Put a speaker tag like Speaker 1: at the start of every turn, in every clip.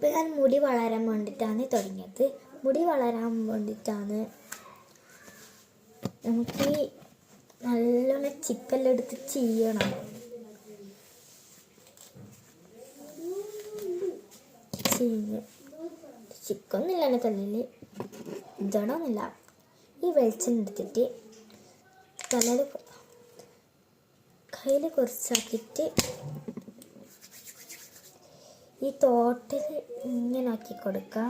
Speaker 1: ഇപ്പം ഞാൻ മുടി വളരാൻ വേണ്ടിയിട്ടാണ് തുടങ്ങിയത്. മുടി വളരാൻ വേണ്ടിയിട്ടാണ് നമുക്ക് നല്ലോണം ചിക്കെല്ലാം എടുത്ത് ചെയ്യണം. ചിക്കൊന്നുമില്ല എൻ്റെ തലയിൽ, ജടമൊന്നുമില്ല. ഈ വെളിച്ചെണ്ണ എടുത്തിട്ട് തലയിൽ കയ്യിൽ കുറച്ചാക്കിയിട്ട് ഈ തോട്ടിൽ ഇങ്ങനെ ആക്കി കൊടുക്കാം.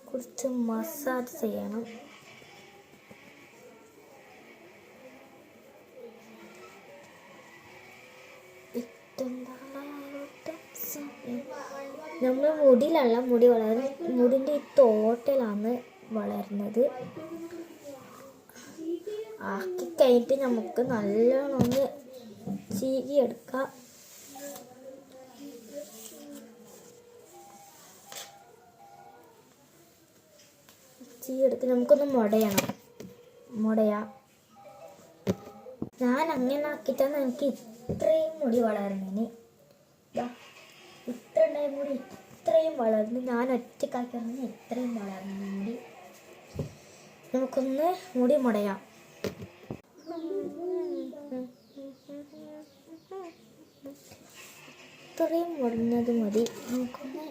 Speaker 1: കുറച്ച് മസാജ് ചെയ്യണം. നമ്മൾ മുടിയിലല്ല മുടി വളരുന്നത്, മുടിൻ്റെ ഈ തോട്ടിലാണ് വളരുന്നത്. ആക്കി കഴിഞ്ഞിട്ട് നമുക്ക് നല്ലോണം ഒന്ന് ചീകിയെടുക്കാം. ചീകിയെടുത്ത് നമുക്കൊന്ന് മുടയാം. ഞാൻ അങ്ങനെ ആക്കിയിട്ടാണ് എനിക്ക് ഇത്രയും മുടി വളരുന്നതിന്. ഇത്ര ഉണ്ടായ മുടി ഇത്രയും വളർന്നു. ഞാൻ ഒറ്റക്കാക്കിയാണ് ഇത്രയും വളർന്ന മുടി. നമുക്കൊന്ന് മുടി മുടയാം. ഇത്രയും മുടഞ്ഞത് മതി. നമുക്കൊന്ന്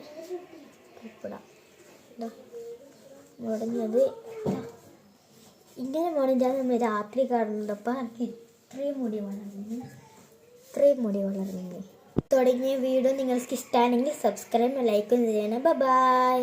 Speaker 1: ഉൾപ്പെടാം. മുടഞ്ഞത് ഇങ്ങനെ മുടഞ്ഞാൽ നമ്മൾ രാത്രി കാണുന്നപ്പോൾ എനിക്ക് ഇത്രയും മുടി വളർന്നു. തുടങ്ങിയ വീഡിയോ നിങ്ങൾക്ക് ഇഷ്ടമാണെങ്കിൽ സബ്സ്ക്രൈബ് ലൈക്കും ചെയ്യണം. ബൈ.